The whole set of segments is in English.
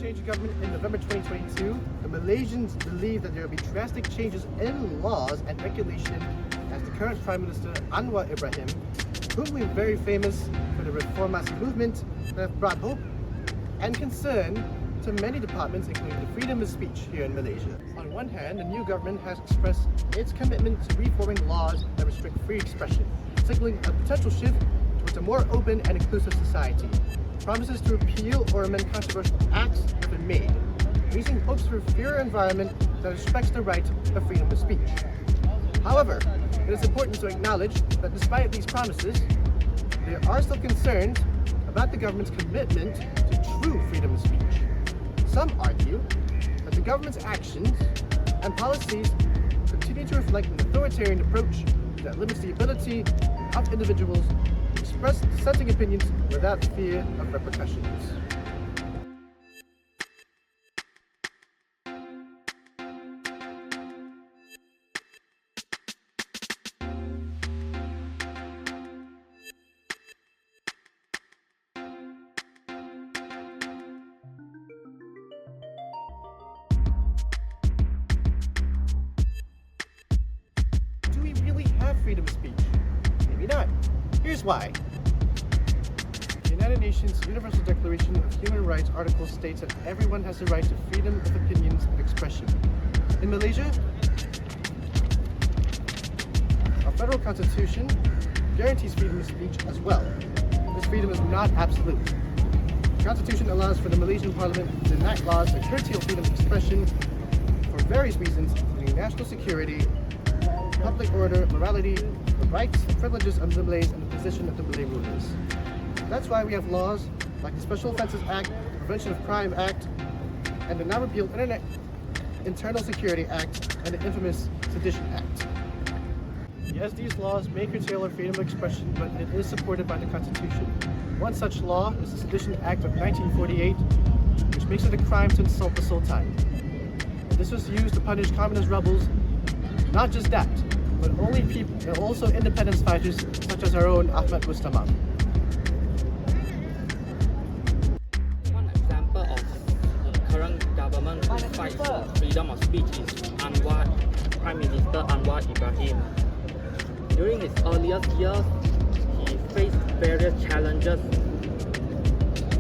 change of government in November 2022, the Malaysians believe that there will be drastic changes in laws and regulation as the current Prime Minister Anwar Ibrahim, whom we're very famous for the Reformasi movement, that have brought hope and concern to many departments, including the freedom of speech here in Malaysia. On one hand, the new government has expressed its commitment to reforming laws that restrict free expression, signaling a potential shift towards a more open and inclusive society. Promises to repeal or amend controversial acts have been made, raising hopes for a fairer environment that respects the right of freedom of speech. However, it is important to acknowledge that despite these promises, there are still concerns about the government's commitment to true freedom of speech. Some argue that the government's actions and policies continue to reflect an authoritarian approach that limits the ability of individuals to express dissenting opinions without fear of repercussions. Do we really have freedom of speech? Maybe not. Here's why. The United Nations Universal Declaration of Human Rights article states that everyone has the right to freedom of opinions and expression. In Malaysia, our federal constitution guarantees freedom of speech as well. This freedom is not absolute. The constitution allows for the Malaysian parliament to enact laws that curtail freedom of expression for various reasons, including national security, public order, morality, the rights and privileges of the Malays, and the position of the Malay rulers. That's why we have laws like the Special Offences Act, the Prevention of Crime Act, and the now repealed Internet Internal Security Act, and the infamous Sedition Act. Yes, these laws may curtail our freedom of expression, but it is supported by the Constitution. One such law is the Sedition Act of 1948, which makes it a crime to insult the Sultan. This was used to punish communist rebels. Not just that, but also independence fighters such as our own Ahmad Mustamam. One example of the current government who fights for freedom of speech is Prime Minister Anwar Ibrahim. During his earliest years, he faced various challenges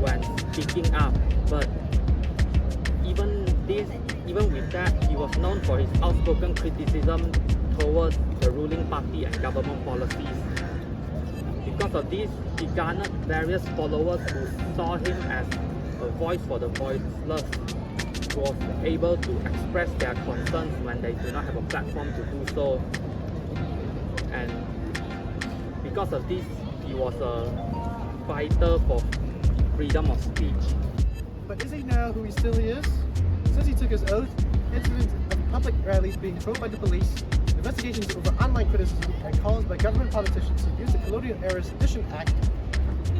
when speaking up, but even with that, he was known for his outspoken criticism towards the ruling party and government policies. Because of this, he garnered various followers who saw him as a voice for the voiceless, who was able to express their concerns when they do not have a platform to do so. And because of this, he was a fighter for freedom of speech. But is he now who he still is? Since he took his oath, incidents of public rallies being probed by the police, investigations over online criticism, and calls by government politicians to use the colonial-era Sedition Act,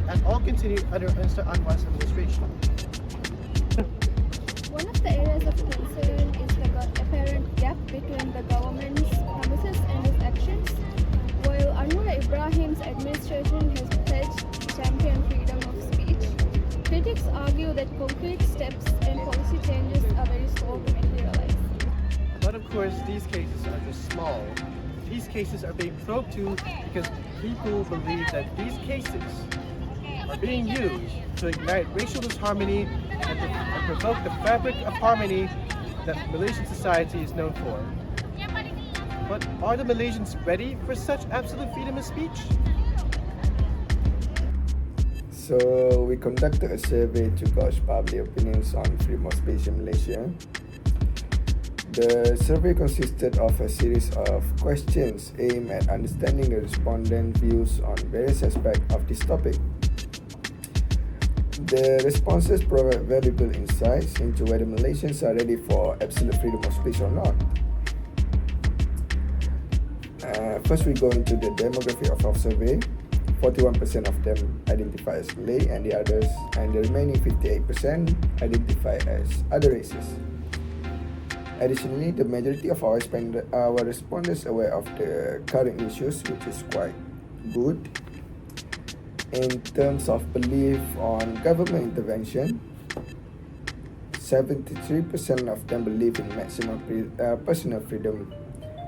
and all continued under Mr. Anwar's administration. One of the areas of concern is the apparent gap between the government's promises and its actions. While Anwar Ibrahim's administration has pledged to champion freedom of speech, critics argue that concrete steps and policy changes are very slow to materialize. But of course, these cases are just small. These cases are being probed to because people believe that these cases are being used to ignite racial disharmony and provoke the fabric of harmony that Malaysian society is known for. But are the Malaysians ready for such absolute freedom of speech? So we conducted a survey to gauge public opinions on freedom of speech in Malaysia. The survey consisted of a series of questions aimed at understanding the respondent views on various aspects of this topic. The responses provide valuable insights into whether Malaysians are ready for absolute freedom of speech or not. First, we go into the demography of our survey. 41% of them identify as Malay, and the remaining 58% identify as other races. Additionally, the majority of our respondents are aware of the current issues, which is quite good. In terms of belief on government intervention, 73% of them believe in maximum personal freedom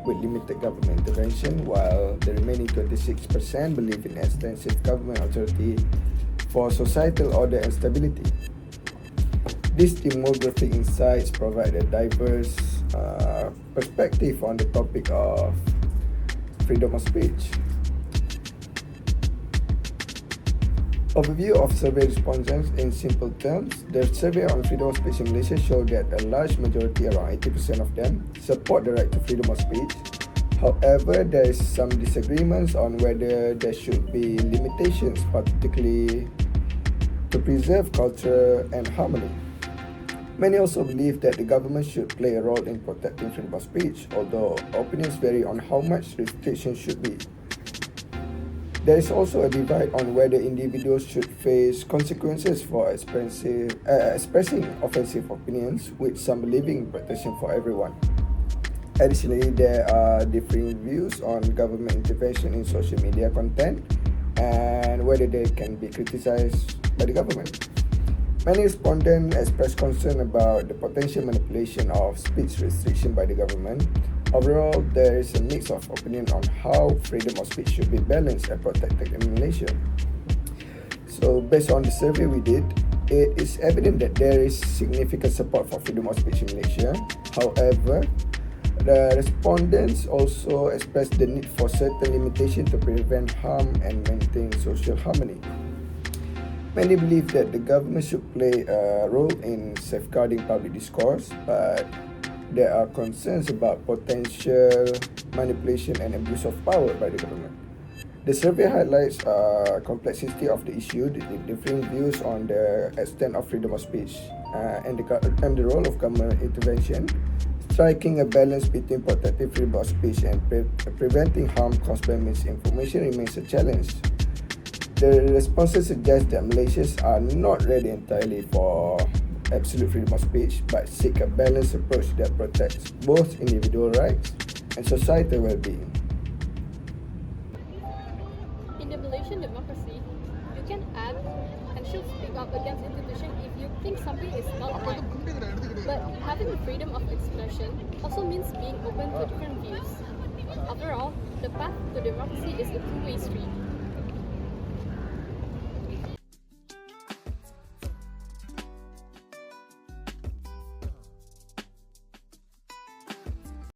with limited government intervention, while the remaining 26% believe in extensive government authority for societal order and stability. These demographic insights provide a diverse perspective on the topic of freedom of speech. Overview of survey respondents in simple terms. The survey on freedom of speech in Malaysia showed that a large majority, around 80% of them, support the right to freedom of speech. However, there is some disagreements on whether there should be limitations, particularly to preserve culture and harmony. Many also believe that the government should play a role in protecting freedom of speech, although opinions vary on how much restrictions should be. There is also a divide on whether individuals should face consequences for expressing offensive opinions, with some believing protection for everyone. Additionally, there are differing views on government intervention in social media content and whether they can be criticized by the government. Many respondents expressed concern about the potential manipulation of speech restriction by the government. Overall, there is a mix of opinion on how freedom of speech should be balanced and protected in Malaysia. So, based on the survey we did, it is evident that there is significant support for freedom of speech in Malaysia. However, the respondents also expressed the need for certain limitation to prevent harm and maintain social harmony. Many believe that the government should play a role in safeguarding public discourse, but there are concerns about potential manipulation and abuse of power by the government. The survey highlights complexity of the issue, the differing views on the extent of freedom of speech, and the role of government intervention. Striking a balance between protecting freedom of speech and preventing harm caused by misinformation remains a challenge. The responses suggest that Malaysians are not ready entirely for absolute freedom of speech, but seek a balanced approach that protects both individual rights and societal well-being. In the Malaysian democracy, you can act and should speak up against institutions if you think something is not right. But having the freedom of expression also means being open to different views. After all, the path to democracy is a two-way street.